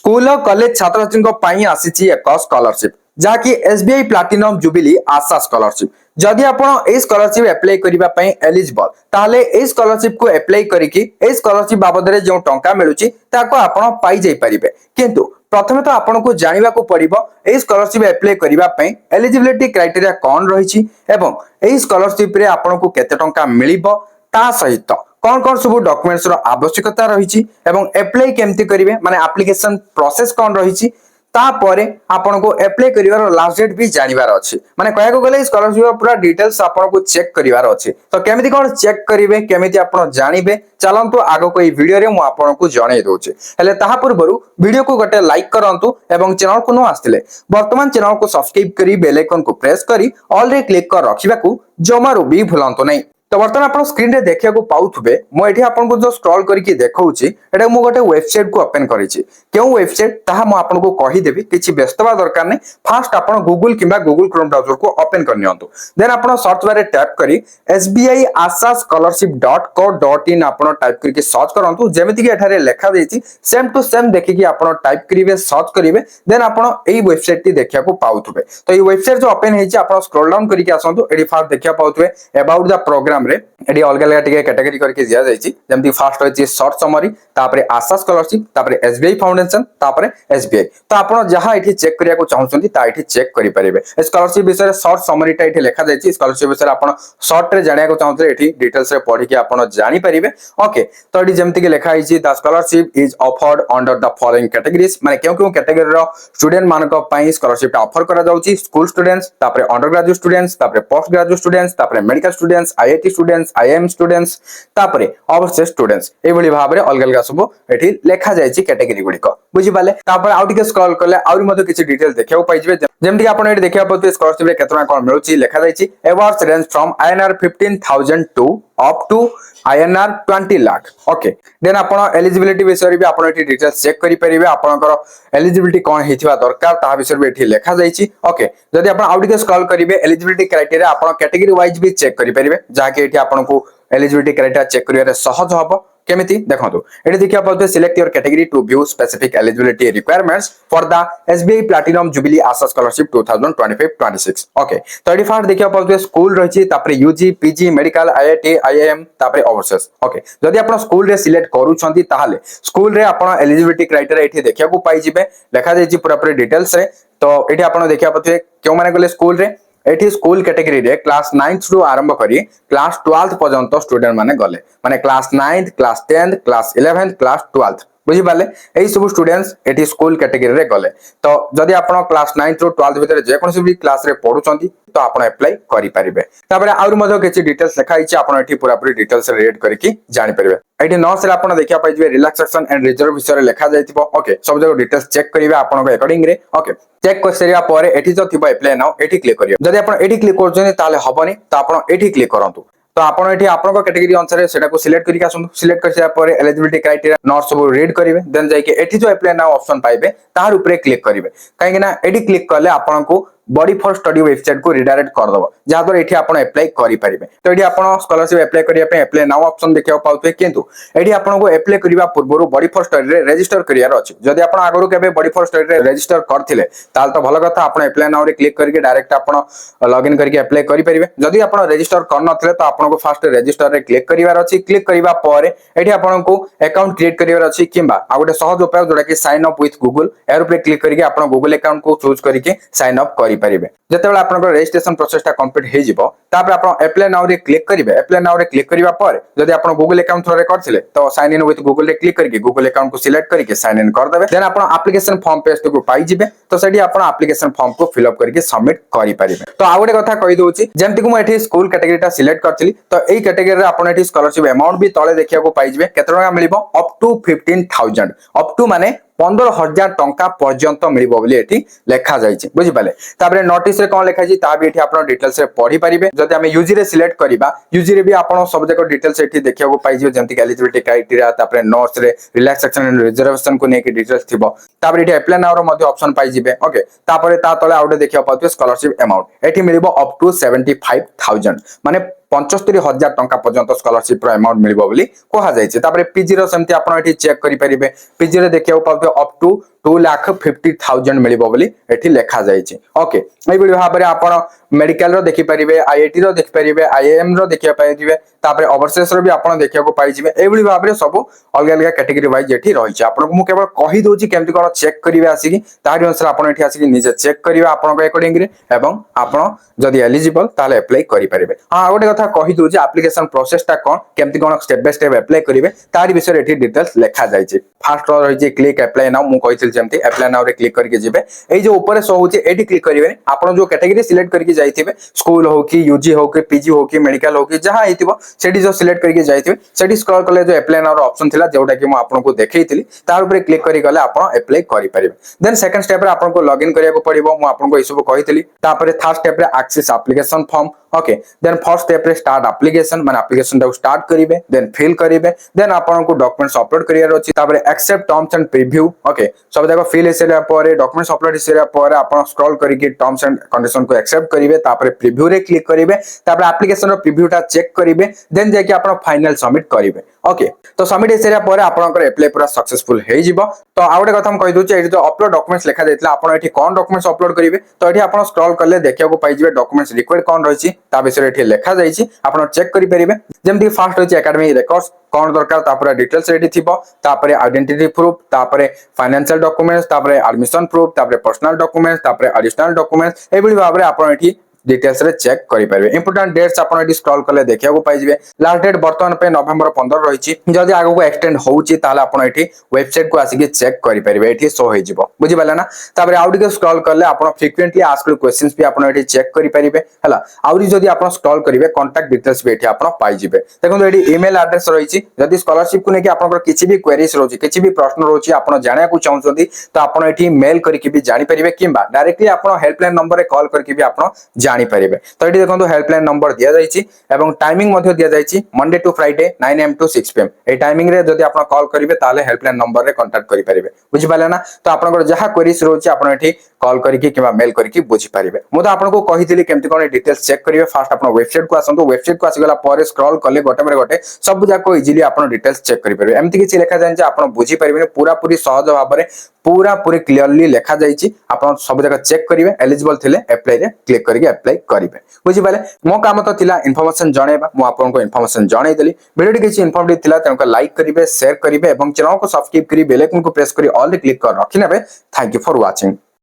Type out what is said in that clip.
School और college छात्र छात्री आसी एक स्कॉलरशिप जहाँकि SBI platinum jubilee Asha scholarship जदि आप स्कॉलरशिप एप्लाई करने एलिजिबल ताहले ए स्कॉलरशिप को एप्लाई करके स्कॉलरशिप बाबद जो टंका मिलूची ताको आपण पाई जाई परिबे किंतु प्रथमे तो आपन को जानिबा को पड़िबो ए स्कॉलरशिप एप्लाई करबा पई एलिजिबिलिटी क्राइटेरिया कोन रहिछि एवं ए स्कॉलरशिप रे आपन को केते टंका मिलिबो ता सहित कौन कौन सब डॉक्यूमेंट्स रो आवश्यकता रही एवं एप्लाई केमती करिवे माने एप्लीकेशन प्रोसेस कौन रही तापरे आपन को एप्लाई करिवार लास्ट डेट भी जानिबार अछि माने कहया को गले स्कॉलरशिप पूरा डिटेल्स आपन को चेक करिवार अछि तो केमिति कोन चेक करिवे केमिति आपन जानिबे चलंतु आगो कोई वीडियो रे मु आपन को जणै दोचे हेले ताहा पूर्वरु वीडियो को गटे लाइक करंतु एवं चैनल को न आस्तिले वर्तमान चैनल को सब्सक्राइब करी बेल आइकन को प्रेस करी ऑल रे क्लिक कर रखिबा को जमारो भी भूलंतु नै तो बर्तमान आप स्क्रीन रे देखिया को पाउथबे मो एठी आपन को जो स्क्रॉल करके देखौची एटा मो गोटे वेबसाइट को ओपन करिछि केउ वेबसाइट ताहा मो आपन को कहि देबी किछि व्यस्तवा दरकार नै फास्ट आपन गूगल किबा गूगल क्रोम ब्राउजर को ओपन कर नियंतु देन आपन सर्च बार रे टैप करी sbiasascholarship.co.in आपन टाइप करके सर्च करंतु जेमिति कि एठारे लेखा देछि सेम टू सेम देखि कि आपन टाइप करिवे सर्च करिवे देन आपन एई वेबसाइट टी देखिया को पाउथबे तो ई वेबसाइट जो ओपन हेछि आपन स्क्रॉल डाउन करके आसंतु एडी फास्ट देखिया पाउथबे अबाउट द प्रोग्राम रे एडी अलग अलग टिके कैटेगरी करके दिया जायछि जेमति फर्स्ट होछि शॉर्ट समरी तापरे आशा स्कॉलरशिप तापरे एसबीआई फाउंडेशन तापरे एसबीआई तो आपण जहां एठी चेक करिया को चाहउछन्ती ता एठी चेक करि परिबे स्कॉलरशिप विषय शॉर्ट समरी टा एठी लेखा जायछि स्कॉलरशिप विषय आपण शॉर्ट रे जानिया को चाहउछे एठी डिटेल्स रे पढि के आपण जानि परिबे ओके तो एठी जेमति के लेखा आइछि the scholarship is offered under the following categories माने केउ कैटेगरी रो स्टूडेंट मानको पई स्कॉलरशिप ऑफर करा जाउछि स्कूल स्टूडेंट्स तापरे अंडर ग्रेजुएट स्टूडेंट्स तापरे पोस्ट ग्रेजुएट स्टूडेंट्स तापरे medical students IIT students IIM students तापरे ओवरसीज स्टूडेंट्स एभली भाबरे अलग अलग सब एठी लेखा जायछि कैटेगरी गुडी को बुझि पाले तापर आउ टिके स्क्रॉल करले आउरी मते किछि डिटेल देखियो पाइ जबे जेमति आपण एठी देखिया पते स्कॉलरशिप रे केतना कोन मिलुछि लेखा जायछि awards range from INR 15,000 to up to INR 20 lakh okay then आपण एलिजिबिलिटी विषय भी आपण एठी डिटेल्स चेक करि परिबे आपनकर एलिजिबिलिटी कोन हेथिबा दरकार ता विषय भी एठी लेखा जायछि ओके जदि आपण आउ टिके स्क्रॉल करिवे एलिजिबिलिटी क्राइटेरिया आपण कैटेगरी वाइज भी चेक करि परिबे जाके एठी आपण को एलिजिबिलिटी क्राइटेरिया चेक करिवे सहज हबो केमिति देखंतु एठी देखिया पते select your category to view specific eligibility requirements for the SBI platinum jubilee Asha scholarship 2025-26 okay तो एठी फास्ट देखिया पते स्कूल रहिछि तापरे UG PG medical IIT IIM तापरे ओवरसीज ओके जदि आपण स्कूल रे सिलेक्ट करूछंती ताहाले स्कूल रे आपण एलिजिबिलिटी क्राइटेरिया एठी देखिया को पाइ जिबे लेखा जायछि पूरा पूरी डिटेल्स रे तो एठी आपण देखिया पते केउ माने गले स्कूल रे एठी स्कूल कैटेगरी रे क्लास 9th रु आरंभ करी क्लास 12th पर्यंत स्टूडेंट माने गले माने class 9th class 10th class 11th class 12th बुझी पाले एई सब स्टूडेंट्स एठी स्कूल कैटेगरी रे गले तो जदि आपण क्लास 9th रु 12th भितर जे कोनसी भी क्लास रे पढुचंती तो आपण अप्लाई करि परिबे तापर आउर मधो किछि डिटेल्स लिखा हिछि आपण एठी पूरा पूरी डिटेल्स रेड करके जानि परिबे एठी नॉस रे आपण देखिया पाइ जे रिलैक्सेशन एंड रिजर्व विषय रे लिखा जायतिबो ओके सब जगह डिटेल्स चेक करिवे आपण को अकॉर्डिंग रे ओके चेक कर सरिया परे एठी जो थिबो अप्लाई नाउ एठी क्लिक करियो जदि आपण एठी क्लिक करजनी ताले हबनी तो आपण एठी क्लिक करंतु तो आपण एठी आपण कैटेगरी अनुसार सेटा को सिलेक्ट करिक आसु सिलेक्ट करसिया परे एलिजिबिलिटी क्राइटेरिया नॉट सब रीड करिवे देन जाई के एठी जो अप्लाई नाउ ऑप्शन पाइबे तार ऊपर क्लिक करिवे काहे ना एठी क्लिक करले आपण को बॉडी फॉर स्टडी वेबसाइट को रिडायरेक्ट कर दबो जहां पर एठी आपण अप्लाई करि परिबे तो एठी आपण स्कॉलरशिप अप्लाई करिया पे अप्लाई नाउ ऑप्शन देखियो पाउते किंतु एठी आपण को अप्लाई करिवा पूर्वरु बॉडी फॉर स्टडी रे रजिस्टर करियार अछि जदि आपण आगरु केबे बॉडी फॉर स्टडी रे रजिस्टर करथिले ताल तो भलो कथा आपण अप्लाई नाउ रे क्लिक करके डायरेक्ट आपण लॉगिन करके अप्लाई करि परिबे जदि आपण रजिस्टर कर नथिले तो आपण को फर्स्ट रजिस्टर रे क्लिक करिवार अछि क्लिक करिवा परे एठी आपण को अकाउंट क्रिएट करिवार अछि किबा आ गोटे सहज उपाय जोडा कि साइन अप विथ गूगल एर ऊपर क्लिक करके आपण गूगल अकाउंट को चूज करके साइन अप करि परिबे जेतेबेला आपन रजिस्ट्रेशन प्रोसेस टा कंप्लीट हे जिवो तापर आपन अप्लाई नाउ रे क्लिक करिवे अप्लाई नाउ रे क्लिक करिवा पर जदि आपन गूगल अकाउंट थ्रू रे करथिले तो साइन इन विथ गूगल रे क्लिक करके गूगल अकाउंट को सिलेक्ट करके साइन इन कर देबे देन आपन एप्लीकेशन फॉर्म पेज को पाई जिवे तो सेडी आपन एप्लीकेशन फॉर्म को फिल अप करके सबमिट करि परिबे तो आ गोटे कथा कहि दोछि जेमति को म एठी स्कूल कैटेगरी टा सिलेक्ट करथिली तो एई कैटेगरी रे आपन एठी स्कॉलरशिप अमाउंट भी तळे देखिया को पाई जिवे केते टका मिलिबो अप टू 15,000 अप टू माने 15,000 टंका पर्यंत मिलिबो बोली एठी लेखा जायछि बुझि पाले ताबरे नोटिस रे कोन लेखा छि ता भी एठी आपण डिटेल्स रे पढि परिबे जदि हम यूजी रे सिलेक्ट करिबा यूजी रे भी आपण सब जको डिटेल्स एठी देखिया को पाइ जियो जेंति एलिजिबिलिटी क्राइटेरिया ताबरे नोट्स रे रिलैक्सेशन एंड रिजर्वेशन को नेकी डिटेल्स थिबो ताबरे एठी अप्लाई नाउ रो मध्ये ऑप्शन पाइ जिबे ओके तापरे ता तळे आउटे देखिया पाउते स्कॉलरशिप अमाउंट एठी मिलिबो अप टू 75,000 माने 75,000 टंका पर्यंत स्कॉलरशिप अमाउंट मिलिबो बोली कहा जायछि। तापर पीजी रो सेमति आपण एठी चेक करि परिबे। पीजी रे देखियो पाबे अप टू 2,50,000 मिलिबो बोली एठी लेखा जायछि। ओके एई वीडियो भाबरे आपण मेडिकल रो देखि परिबे, आईआईटी रो देखि परिबे, आईएएम रो देखि परिबे, तापर ओवरसीज रो भी आपण देखिया को पाइ जिवे। एई वीडियो भाबरे सब अलग अलग कैटेगरी वाइज एठी रहिछि। आपण को मु केवल कहि दोछि केमति कोन चेक करिवे आसीकी, तारि अनुसार आपण एठी आसीकी निजे चेक करिवे आपण को अकॉर्डिंग रे एवं आपण जदि एलिजिबल ताले अप्लाई करि परिबे। हां गोटे कथा कहि दोछि एप्लीकेशन प्रोसेस टा कोन केमति कोन स्टेप बाय स्टेप अप्लाई करिवे तारि विषय एठी डिटेल्स लेखा जायछि। फर्स्ट रो रहिछि क्लिक अप्लाई नाउ, मु कहिथिल जेमति अप्लाई नाउ रे क्लिक करके जिवे। एई जो ऊपर शो होछि एठी क्लिक करिवे। आपण जो कैटेगरी सिलेक्ट करके जाइथिबे, स्कूल हो कि यूजी हो कि पीजी हो कि मेडिकल हो कि जहां हेतिबो सेठी जो सिलेक्ट करके जाइथिबे सेठी स्क्रॉल कले जो अप्लाई नाउ रो ऑप्शन थिला जेउटा कि मु आपन को देखैथिली तार ऊपर क्लिक करि गले आपण अप्लाई करि परिबे। देन सेकंड स्टेप रे आपन को लॉगिन करिया को पड़िबो। मु आपन को ई सब कहिथिली। तापर थर्ड स्टेप रे access application form. Okay then first step रे स्टार्ट एप्लीकेशन माने एप्लीकेशन टा स्टार्ट करिवे, देन फिल करिवे, देन आपन को डॉक्यूमेंट्स अपलोड करिया अछि। तापर accept terms and preview. Okay सब जगह फिल हेसेला परे डॉक्यूमेंट्स अपलोड हेसेला परे आपन स्क्रॉल करिके टर्म्स एंड कंडीशन को एक्सेप्ट करिवे। तापर प्रीव्यू रे क्लिक करिवे। तापर एप्लीकेशन रो प्रीव्यू टा चेक करिवे, देन जाके आपन फाइनल सबमिट करिवे। ओके तो सबमिट हेसेला परे आपनकर अप्लाई पूरा सक्सेसफुल हे जिवो। तो आउटे कथा हम कहि दोचे एठी जो अपलोड डॉक्यूमेंट्स लेखा जायतिला आपन एठी कोन डॉक्यूमेंट्स अपलोड करिवे तो एठी आपन स्क्रॉल करले देखिया को पाइ जिवे डॉक्यूमेंट्स रिक्वायर्ड कोन रहिछि ता विषय एठी लेखा जायछि। आपन चेक करि परिबे। जेमति फर्स्ट होछि एकेडमिक रिकॉर्ड्स कोन दरकार, तापर डिटेल्स रेडी थिबो, तापर आइडेंटिटी प्रूफ, तापर फाइनेंशियल डॉक्यूमेंट्स, तापर एडमिशन प्रूफ, तापर पर्सनल डॉक्यूमेंट्स, तापर एडिशनल डॉक्यूमेंट्स एबडी भाबरे आपन एठी डिटेल्स रे चेक करि परिबे। इंपोर्टेंट डेट्स आपन एठी स्क्रॉल करले देखिया को पाइ जिवे। लास्ट डेट वर्तमान पे नवंबर 15 रहिछि। जदि आगो को एक्सटेंड होउछि ताले आपन एठी वेबसाइट को आसी के चेक करि परिबे। एठी शो हे जिवो बुझि पाले ना। तापर आउट के स्क्रॉल करले आपन फ्रीक्वेंटली आस्क्ड क्वेश्चंस भी आपन एठी चेक करि परिबे हला। आउरी जदि आपन स्क्रॉल करिवे कांटेक्ट डिटेल्स भी एठी आपन पाइ जिवे। देखो एठी ईमेल एड्रेस रहिछि। जदि स्कॉलरशिप को नेकी आपन किछि भी क्वेरीज रहिछि, किछि भी प्रश्न रहिछि, आपन जानिया को चाहउछन्ती तो आपन एठी मेल करिके भी जानि परिबे किंबा डायरेक्टली आपन हेल्पलाइन नंबर रे कॉल करके भी आपन जानि परिबे। तो एठी देखो हेल्पलाइन नंबर दिया जायछि एवं टाइमिंग मध्ये दिया जायछि Monday to Friday 9 am to 6 pm। ए टाइमिंग रे जदि आपन कॉल करिवे ताले हेल्पलाइन नंबर रे कांटेक्ट करि परिबे। बुझि पाले ना। तो आपन जहा क्वेरीज रहिछि आपन एठी कॉल करके किबा मेल करके बुझि परिबे। मु तो आपन को कहिथिली केमति कोन डिटेल्स चेक करिवे। फर्स्ट आपन वेबसाइट को आसंतु। वेबसाइट को आसीगला परे स्क्रॉल करले गोटे बारे गोटे सब जाको इजीली आपन डिटेल्स चेक करि परिबे। एमति किछि लेखा जाय जे आपन बुझि परिबे पूरा पूरी सहज भाबरे पूरा पूरी क्लियरली लेखा जायछि। आपन सब जगह चेक करिवे, एलिजिबल थिले अप्लाई रे क्लिक करके अप्लाई करिवे। बुझि पाले मो काम तो थिला इन्फॉर्मेशन जणेबा। मु आपन को इन्फॉर्मेशन जणै देली। वीडियो किछि इन्फॉर्मेटिव थिला तनको लाइक करिवे, शेयर करिवे एवं चैनल को सब्सक्राइब करि बेल आइकन को प्रेस करि ऑल रे क्लिक कर रखिनेबे। Thank you for watching.